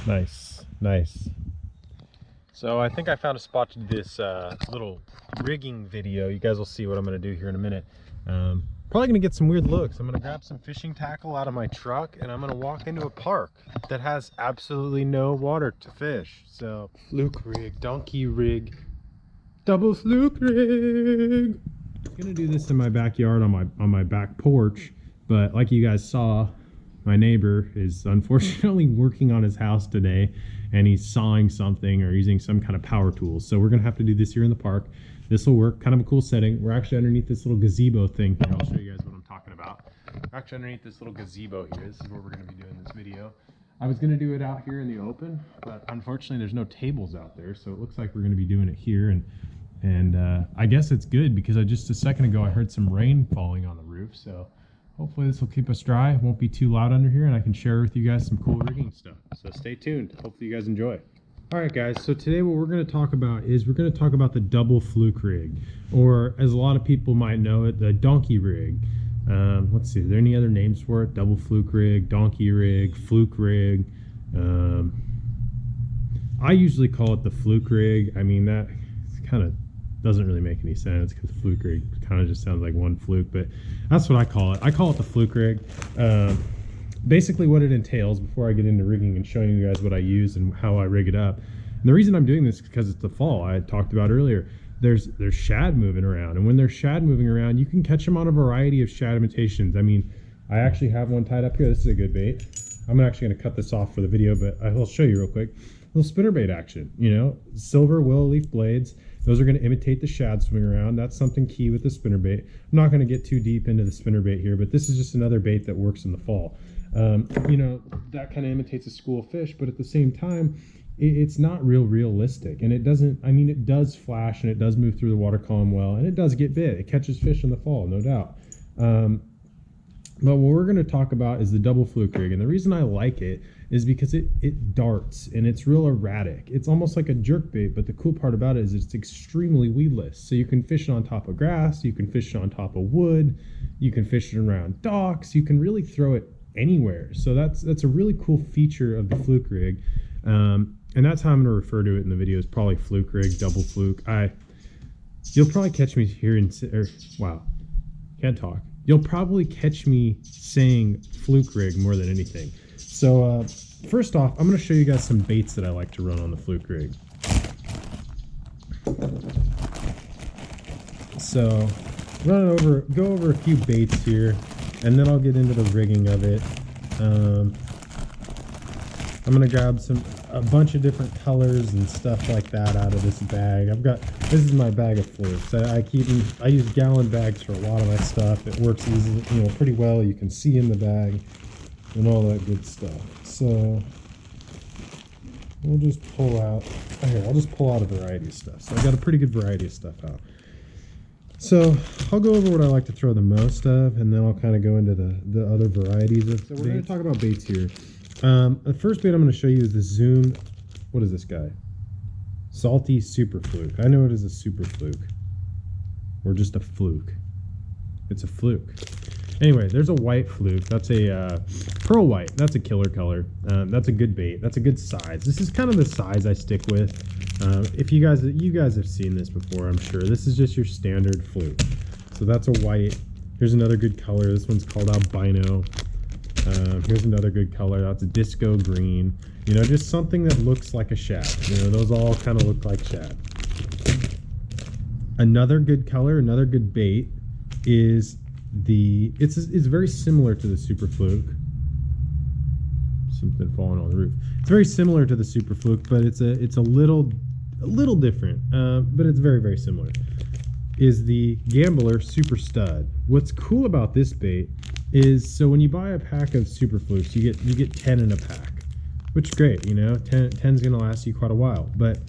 Nice, nice. So I think I found a spot to do this little rigging video. You guys will see what I'm going to do here in a minute. Probably going to get some weird looks. I'm going to grab some fishing tackle out of my truck and I'm going to walk into a park that has absolutely no water to fish. So fluke rig, donkey rig, double fluke rig. I'm going to do this in my backyard on my back porch, but like you guys saw, my neighbor is unfortunately working on his house today and he's sawing something or using some kind of power tools. So we're gonna have to do this here in the park. This will work, kind of a cool setting. We're actually underneath this little gazebo thing here. I'll show you guys what I'm talking about. We're actually underneath this little gazebo here. This is where we're gonna be doing this video. I was gonna do it out here in the open, but unfortunately there's no tables out there. So it looks like we're gonna be doing it here. And I guess it's good because just a second ago I heard some rain falling on the roof. So hopefully this will keep us dry. It won't be too loud under here and I can share with you guys some cool rigging stuff. So stay tuned. Hopefully you guys enjoy. All right guys, so today what we're going to talk about is we're going to talk about the double fluke rig, or as a lot of people might know it, the donkey rig. Let's see, are there any other names for it? Double fluke rig, donkey rig, fluke rig. I usually call it the fluke rig. I mean, that kind of doesn't really make any sense because fluke rig kind of just sounds like one fluke, but that's what I call it. I call it the fluke rig. Basically what it entails, before I get into rigging and showing you guys what I use and how I rig it up. And the reason I'm doing this is because it's the fall. I had talked about earlier. There's shad moving around, and when there's shad moving around, you can catch them on a variety of shad imitations. I mean, I actually have one tied up here. This is a good bait. I'm actually going to cut this off for the video, but I'll show you real quick. Little spinnerbait action, you know, silver willow leaf blades. Those are going to imitate the shad swimming around. That's something key with the spinnerbait. I'm not going to get too deep into the spinnerbait here, but this is just another bait that works in the fall. You know, that kind of imitates a school of fish, but at the same time, it's not realistic. And it doesn't, I mean, it does flash and it does move through the water column well, and it does get bit. It catches fish in the fall, no doubt. But what we're going to talk about is the double fluke rig. And the reason I like it is because it darts and it's real erratic. It's almost like a jerk bait, but the cool part about it is it's extremely weedless. So you can fish it on top of grass, you can fish it on top of wood, you can fish it around docks, you can really throw it anywhere. So that's a really cool feature of the fluke rig. And that's how I'm going to refer to it in the video, is probably fluke rig, double fluke. You'll probably catch me here wow, can't talk. You'll probably catch me saying fluke rig more than anything. So first off, I'm going to show you guys some baits that I like to run on the fluke rig. So go over a few baits here, and then I'll get into the rigging of it. I'm going to grab a bunch of different colors and stuff like that out of this bag. This is my bag of flukes. I use gallon bags for a lot of my stuff. It works easily, you know, pretty well. You can see in the bag and all that good stuff. So we'll just pull out, I'll just pull out a variety of stuff. So I got a pretty good variety of stuff out. So I'll go over what I like to throw the most of, and then I'll kind of go into the other varieties of So we're going to talk about baits here. The first bait I'm going to show you is the Zoom, what is this guy? Salty Super Fluke. I know it is a Super Fluke, or just a fluke. It's a fluke. Anyway, there's a white fluke. That's a pearl white. That's a killer color. That's a good bait. That's a good size. This is kind of the size I stick with. If you guys have seen this before, I'm sure. This is just your standard fluke. So that's a white. Here's another good color. This one's called albino. Here's another good color. That's a disco green. You know, just something that looks like a shad. You know, those all kind of look like shad. Another good color, another good bait is it's very similar to the Super Fluke. Something falling on the roof. It's very similar to the Super Fluke, but it's a little different. But it's very, very similar. Is the Gambler Super Stud. What's cool about this bait is, so when you buy a pack of Super Flukes, you get 10 in a pack, which is great. You know, 10's gonna last you quite a while. But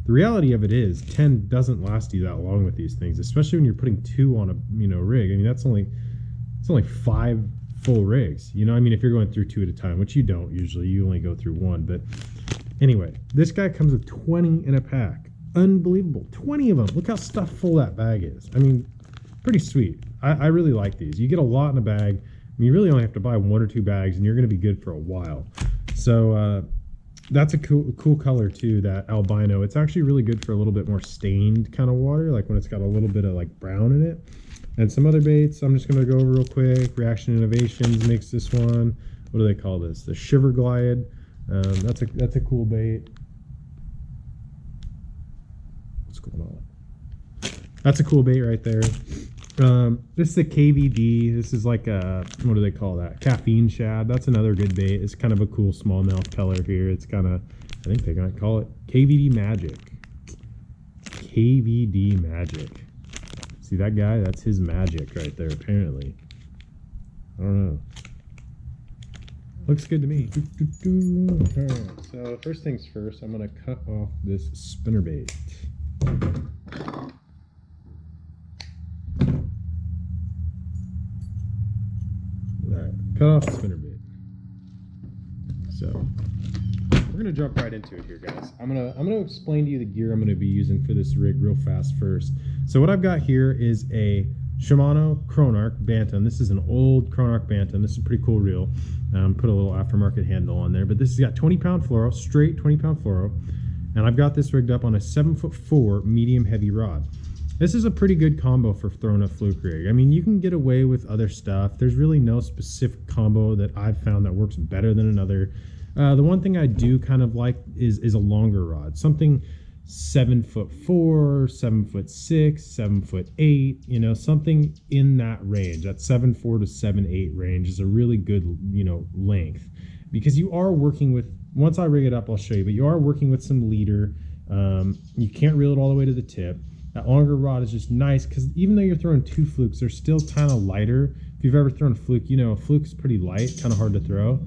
the reality of it is 10 doesn't last you that long with these things, especially when you're putting 2 on a rig. I mean, it's only 5 full rigs. You know, I mean, if you're going through 2 at a time, which you don't usually, you only go through 1. But anyway, this guy comes with 20 in a pack. Unbelievable, 20 of them. Look how stuffed full that bag is. I mean, pretty sweet. I really like these. You get a lot in a bag. I mean, you really only have to buy 1 or 2 bags and you're going to be good for a while. So That's a cool color too, that albino. It's actually really good for a little bit more stained kind of water, like when it's got a little bit of like brown in it. And some other baits I'm just going to go over real quick. Reaction Innovations makes this one. What do they call this? The Shiver Glide. That's a cool bait. What's going on? That's a cool bait right there. This is the KVD. This is like a, what do they call that? Caffeine shad. That's another good bait. It's kind of a cool smallmouth color here. It's kind of, I think they might call it KVD Magic. KVD Magic. See that guy? That's his magic right there, apparently. I don't know. Looks good to me. Alright, so first things first, I'm going to cut off this spinnerbait. Alright, cut off the spinnerbait. So, we're going to jump right into it here, guys. I'm gonna explain to you the gear I'm going to be using for this rig real fast first. So what I've got here is a Shimano Chronarch Bantam. This is an old Chronarch Bantam. This is a pretty cool reel. Put a little aftermarket handle on there, but this has got 20-pound fluoro, straight 20-pound fluoro, and I've got this rigged up on a 7'4" medium heavy rod. This is a pretty good combo for throwing a fluke rig. I mean, you can get away with other stuff. There's really no specific combo that I've found that works better than another. The one thing I do kind of like is a longer rod, something 7'4", 7'6", 7'8", you know, something in that range. That 7'4" to 7'8" range is a really good, you know, length, because you are working with, once I rig it up, I'll show you, but you are working with some leader. You can't reel it all the way to the tip. That longer rod is just nice because even though you're throwing two flukes, they're still kind of lighter. If you've ever thrown a fluke, you know a fluke's pretty light, kind of hard to throw.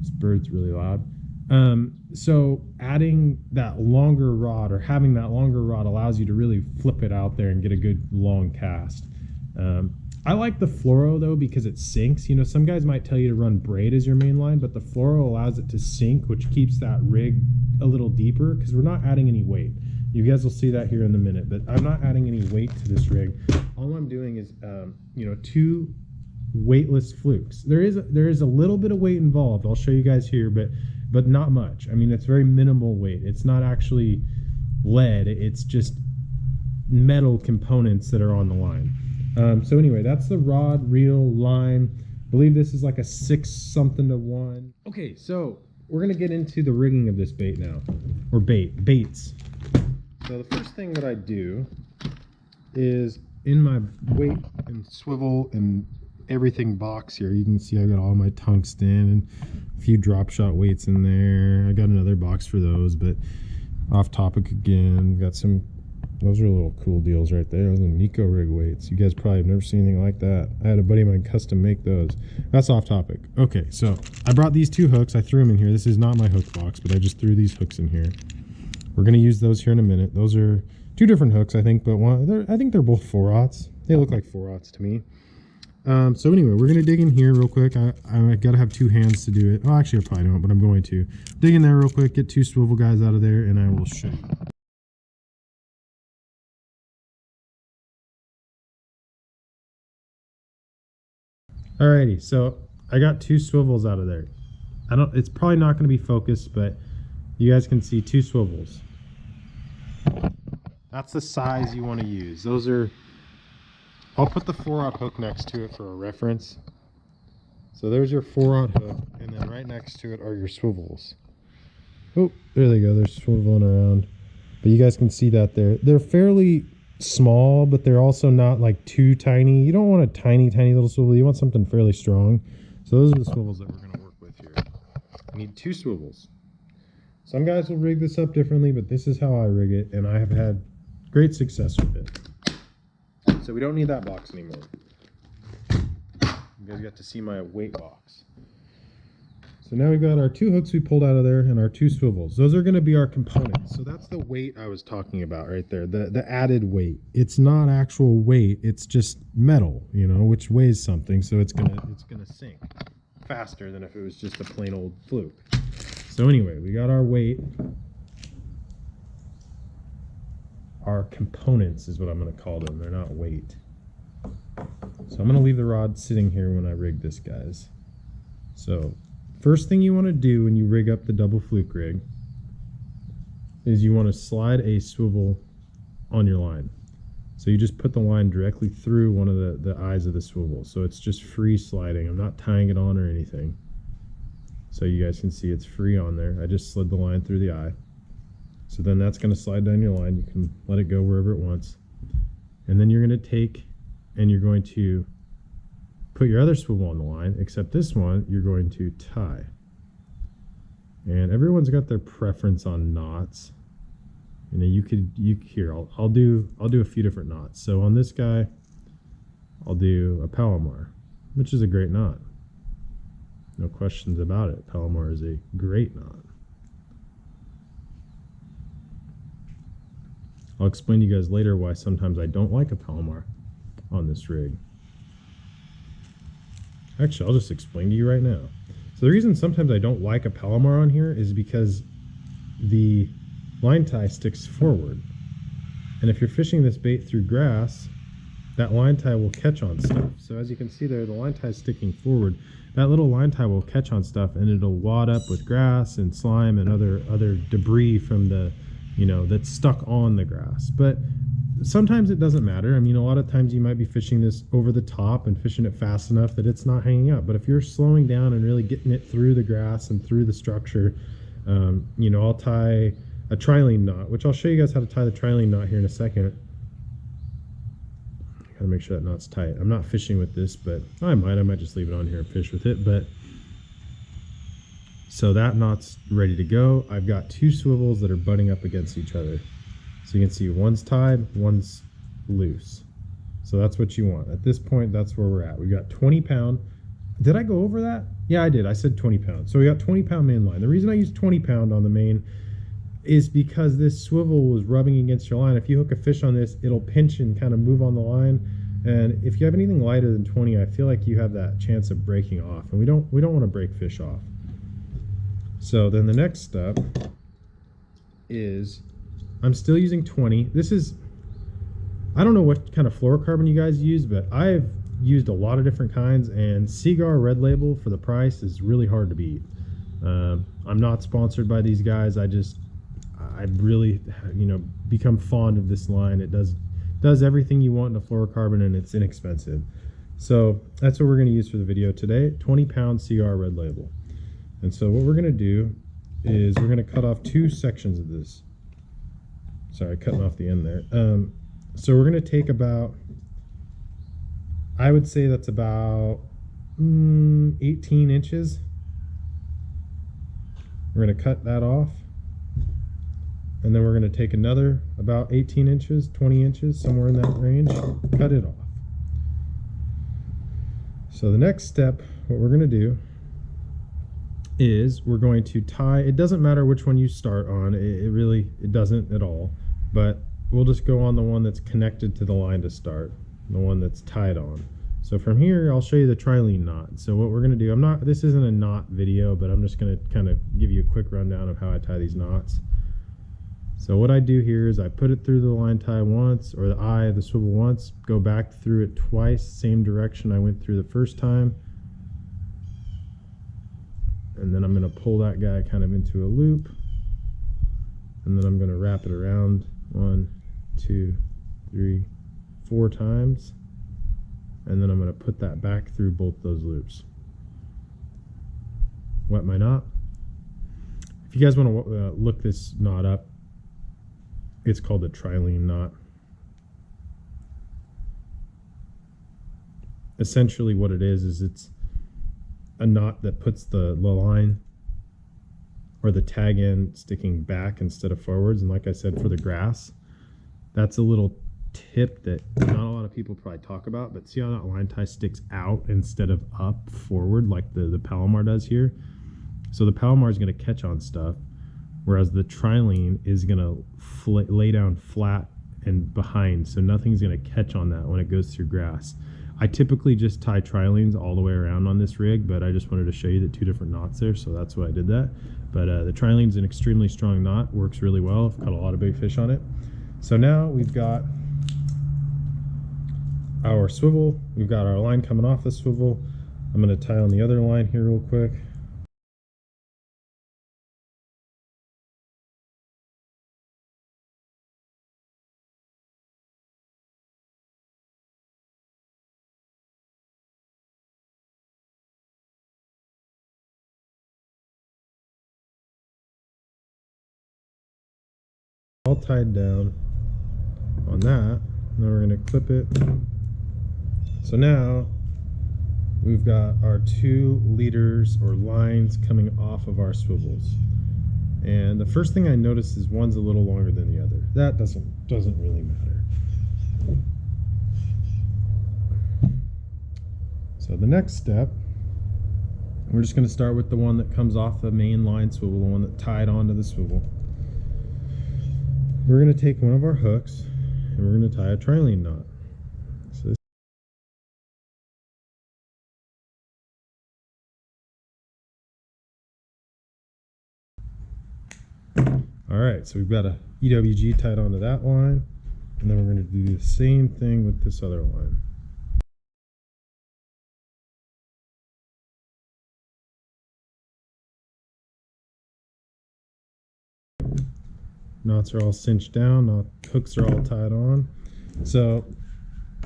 This bird's really loud. So adding that longer rod, or having that longer rod, allows you to really flip it out there and get a good long cast. I like the fluoro though because it sinks. You know, some guys might tell you to run braid as your main line, but the fluoro allows it to sink, which keeps that rig a little deeper because we're not adding any weight. You guys will see that here in a minute, but I'm not adding any weight to this rig. All I'm doing is, you know, two weightless flukes. There is a little bit of weight involved. I'll show you guys here, but not much. I mean, it's very minimal weight. It's not actually lead. It's just metal components that are on the line. So anyway, that's the rod, reel, line. I believe this is like a 6-something to 1. Okay, so we're gonna get into the rigging of this bait now, or baits. So the first thing that I do is in my weight and swivel and everything box here, you can see I got all my tungsten and a few drop shot weights in there. I got another box for those, but off topic again, got some, those are little cool deals right there. Those are Nico rig weights. You guys probably have never seen anything like that. I had a buddy of mine custom make those. That's off topic. Okay, so I brought these two hooks. I threw them in here. This is not my hook box, but I just threw these hooks in here. We're going to use those here in a minute. Those are two different hooks, I think, but I think they're both 4/0. They look like 4/0 to me. So anyway, we're going to dig in here real quick. I got to have two hands to do it. Well, actually, I probably don't, but I'm going to. Dig in there real quick, get two swivel guys out of there, and I will show you. Alrighty, so I got two swivels out of there. It's probably not going to be focused, but you guys can see two swivels. That's the size you want to use. Those are, I'll put the 4/0 hook next to it for a reference. So there's your 4/0 hook, and then right next to it are your swivels. Oh, there they go. They're swiveling around. But you guys can see that they're fairly small, but they're also not like too tiny. You don't want a tiny little swivel. You want something fairly strong. So those are the swivels that we're going to work with here. I need two swivels. Some guys will rig this up differently, but this is how I rig it, and I have had great success with it. So we don't need that box anymore. You guys got to see my weight box. So now we've got our two hooks we pulled out of there and our two swivels. Those are going to be our components. So that's the weight I was talking about right there, the added weight. It's not actual weight, it's just metal, you know, which weighs something, so it's gonna sink faster than if it was just a plain old fluke. So anyway, we got our weight. Our components is what I'm going to call them. They're not weight. So I'm going to leave the rod sitting here when I rig this, guys. So first thing you want to do when you rig up the double fluke rig is you want to slide a swivel on your line. So you just put the line directly through one of the eyes of the swivel. So it's just free sliding. I'm not tying it on or anything. So you guys can see it's free on there. I just slid the line through the eye. So then that's going to slide down your line. You can let it go wherever it wants. And then you're going to take and you're going to put your other swivel on the line, except this one you're going to tie. And everyone's got their preference on knots. You know, here I'll do a few different knots. So on this guy, I'll do a Palomar, which is a great knot. No questions about it. Palomar is a great knot. I'll explain to you guys later why sometimes I don't like a Palomar on this rig. Actually, I'll just explain to you right now. So the reason sometimes I don't like a Palomar on here is because the line tie sticks forward. And if you're fishing this bait through grass, that line tie will catch on stuff. So as you can see there, the line tie is sticking forward. That little line tie will catch on stuff and it'll wad up with grass and slime and other debris from the, you know, that's stuck on the grass. But sometimes it doesn't matter. I mean, a lot of times you might be fishing this over the top and fishing it fast enough that it's not hanging up. But if you're slowing down and really getting it through the grass and through the structure, you know, I'll tie a trilene knot, which I'll show you guys how to tie the trilene knot here in a second. Gotta make sure that knot's tight. I'm not fishing with this, but I might just leave it on here and fish with it. But so that knot's ready to go. I've got two swivels that are butting up against each other. So you can see one's tied, one's loose. So that's what you want. At this point, that's where we're at. We've got 20 pound. Did I go over that? Yeah, I did. I said 20 pounds. So we got 20 pound main line. The reason I use 20 pound on the main is because this swivel was rubbing against your line. If you hook a fish on this, it'll pinch and kind of move on the line. And if you have anything lighter than 20, I feel like you have that chance of breaking off. And we don't want to break fish off. So then the next step is I'm still using 20. This is, I don't know what kind of fluorocarbon you guys use, but I've used a lot of different kinds, and Cigar Red Label for the price is really hard to beat. I'm not sponsored by these guys. I've really, you know, become fond of this line. It does everything you want in a fluorocarbon, and it's inexpensive. So that's what we're going to use for the video today. 20 pound Cigar Red Label. And so what we're going to do is we're going to cut off two sections of this. Sorry, cutting off the end there. So we're going to take about, I would say that's about 18 inches. We're going to cut that off. And then we're going to take another about 18 inches, 20 inches, somewhere in that range, cut it off. So the next step, what we're going to do is we're going to tie, it doesn't matter which one you start on, it doesn't at all, but we'll just go on the one that's connected to the line to start, the one that's tied on. So from here, I'll show you the trilene knot. So what we're going to do, this isn't a knot video, but I'm just going to kind of give you a quick rundown of how I tie these knots. So what I do here is I put it through the line tie once, or the eye of the swivel once, go back through it twice, same direction I went through the first time. And then I'm going to pull that guy kind of into a loop. And then I'm going to wrap it around 1, 2, 3, 4 times. And then I'm going to put that back through both those loops. Wet my knot. If you guys want to look this knot up, it's called a trilene knot. Essentially what it is it's a knot that puts the line or the tag end sticking back instead of forwards. And like I said, for the grass, that's a little tip that not a lot of people probably talk about, but see how that line tie sticks out instead of up forward like the Palomar does here? So the Palomar is going to catch on stuff, whereas the trilene is going to lay down flat and behind, so nothing's going to catch on that when it goes through grass. I typically just tie trilenes all the way around on this rig, but I just wanted to show you the two different knots there, so that's why I did that. But the trilene's an extremely strong knot, works really well. I've caught a lot of big fish on it. So now we've got our swivel, we've got our line coming off the swivel. I'm going to tie on the other line here real quick. all tied down on that. Now we're going to clip it. So now we've got our 2 leaders or lines coming off of our swivels. And the first thing I noticed is one's a little longer than the other. That doesn't really matter. So the next step, we're just going to start with the one that comes off the main line swivel, the one that tied onto the swivel. We're going to take one of our hooks and we're going to tie a trilene knot. So this Alright, so we've got a EWG tied onto that line, and then we're going to do the same thing with this other line. Knots are all cinched down, hooks are all tied on. So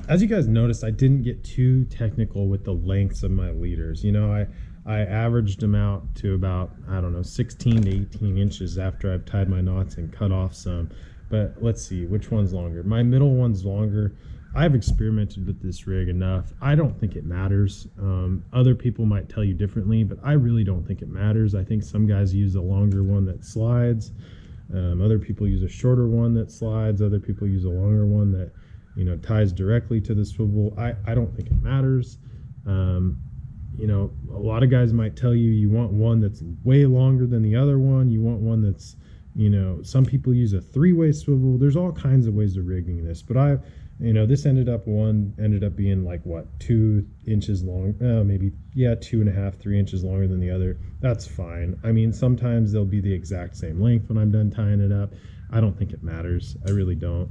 as you guys noticed, I didn't get too technical with the lengths of my leaders. You know, I averaged them out to about, I don't know, 16 to 18 inches after I've tied my knots and cut off some. But let's see, which one's longer? My middle one's longer. I've experimented with this rig enough. I don't think it matters. Other people might tell you differently, but I really don't think it matters. I think some guys use a longer one that slides. Other people use a shorter one that slides. Other people use a longer one that, you know, ties directly to the swivel. I don't think it matters. You know, a lot of guys might tell you you want one that's way longer than the other one. You want one that's, you know, some people use a 3-way swivel. There's all kinds of ways of rigging this, but you know, this ended up being like what, 2 inches long, maybe, yeah, 2.5, 3 inches longer than the other. That's fine. I mean, sometimes they'll be the exact same length when I'm done tying it up. I don't think it matters. I really don't.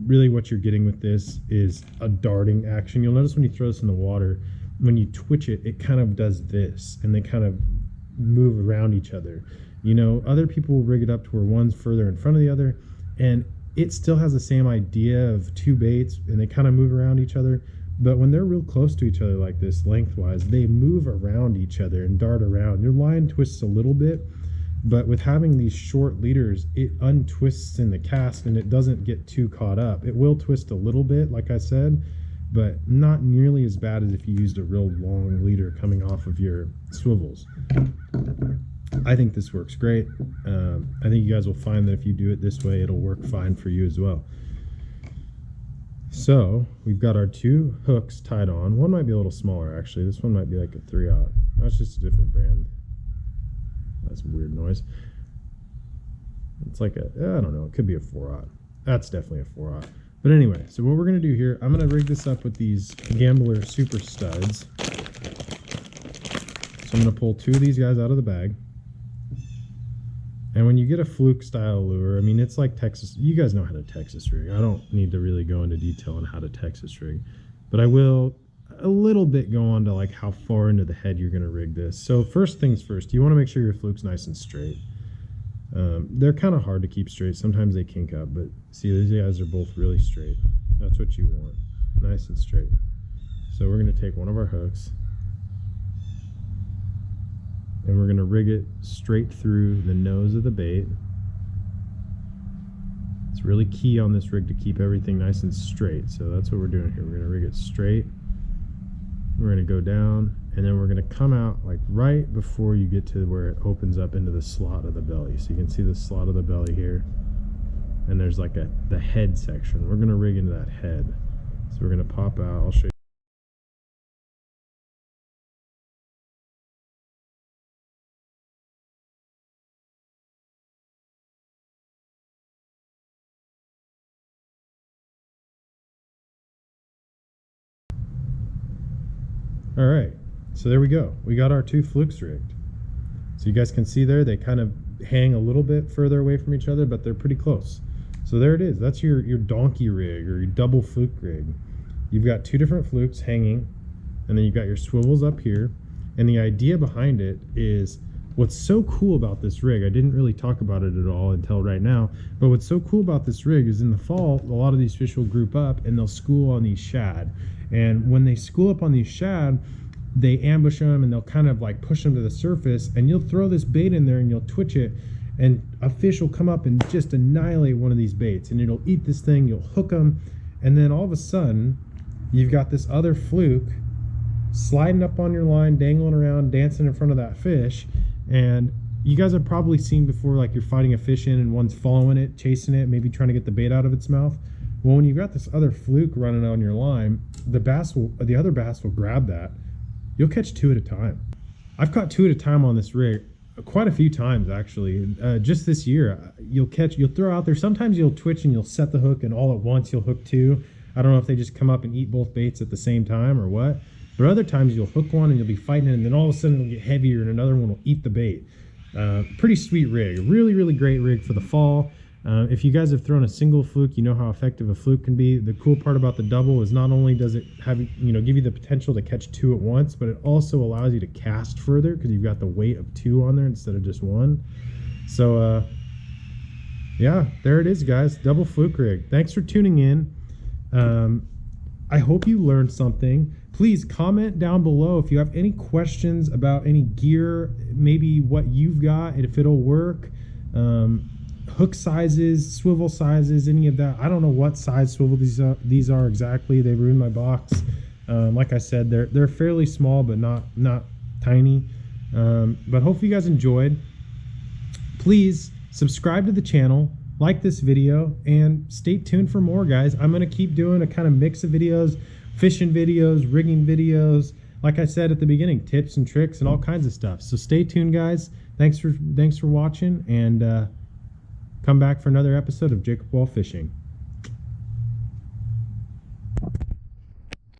Really what you're getting with this is a darting action. You'll notice when you throw this in the water, when you twitch it, it kind of does this, and they kind of move around each other. You know, other people will rig it up to where one's further in front of the other, and it still has the same idea of 2 baits, and they kind of move around each other. But when they're real close to each other like this lengthwise, they move around each other and dart around. Your line twists a little bit, but with having these short leaders, it untwists in the cast and it doesn't get too caught up. It will twist a little bit, like I said, but not nearly as bad as if you used a real long leader coming off of your swivels. I think this works great. I think you guys will find that if you do it this way, it'll work fine for you as well. So we've got our 2 hooks tied on. One might be a little smaller, actually. This one might be like a 3/0. That's just a different brand. That's a weird noise. It's like a, I don't know, it could be a 4/0. That's definitely a 4/0. But anyway, so what we're going to do here, I'm going to rig this up with these Gambler Super Studs. So I'm going to pull 2 of these guys out of the bag. And when you get a Fluke style lure, I mean, it's like Texas. You guys know how to Texas rig. I don't need to really go into detail on how to Texas rig, but I will a little bit go on to like how far into the head you're going to rig this. So first things first, you want to make sure your fluke's nice and straight. They're kind of hard to keep straight. Sometimes they kink up, but see, these guys are both really straight. That's what you want, nice and straight. So we're going to take one of our hooks, and we're going to rig it straight through the nose of the bait. It's really key on this rig to keep everything nice and straight. So that's what we're doing here. We're going to rig it straight. We're going to go down, and then we're going to come out like right before you get to where it opens up into the slot of the belly. So you can see the slot of the belly here, and there's like the head section. We're going to rig into that head. So we're going to pop out. I'll show you. All right, so there we go. We got our 2 flukes rigged. So you guys can see there, they kind of hang a little bit further away from each other, but they're pretty close. So there it is. That's your donkey rig or your double fluke rig. You've got 2 different flukes hanging, and then you've got your swivels up here. And the idea behind it is, what's so cool about this rig, I didn't really talk about it at all until right now, but what's so cool about this rig is in the fall, a lot of these fish will group up and they'll school on these shad. And when they school up on these shad, they ambush them and they'll kind of like push them to the surface, and you'll throw this bait in there and you'll twitch it, and a fish will come up and just annihilate one of these baits, and it'll eat this thing. You'll hook them, and then all of a sudden you've got this other fluke sliding up on your line, dangling around, dancing in front of that fish. And you guys have probably seen before, like, you're fighting a fish in and one's following it, chasing it, maybe trying to get the bait out of its mouth. Well, when you've got this other fluke running on your line, the other bass will grab that. You'll catch 2 at a time. I've caught 2 at a time on this rig quite a few times, actually. Just this year, you'll throw out there. Sometimes you'll twitch and you'll set the hook, and all at once you'll hook 2. I don't know if they just come up and eat both baits at the same time or what. But other times you'll hook one and you'll be fighting it, and then all of a sudden it'll get heavier and another one will eat the bait. Pretty sweet rig. Really, really great rig for the fall. If you guys have thrown a single fluke, you know how effective a fluke can be. The cool part about the double is not only does it have, give you the potential to catch 2 at once, but it also allows you to cast further because you've got the weight of 2 on there instead of just 1. So yeah, there it is, guys. Double fluke rig. Thanks for tuning in. I hope you learned something. Please comment down below if you have any questions about any gear, maybe what you've got, if it'll work, hook sizes, swivel sizes, any of that. I don't know what size swivel these are exactly. They ruined my box. Like I said, they're fairly small, but not tiny. But hopefully you guys enjoyed. Please subscribe to the channel, like this video, and stay tuned for more, guys. I'm going to keep doing a kind of mix of videos, fishing videos, rigging videos, like I said at the beginning, tips and tricks and all kinds of stuff. So stay tuned, guys. Thanks for watching, and come back for another episode of Jacob Wall Fishing.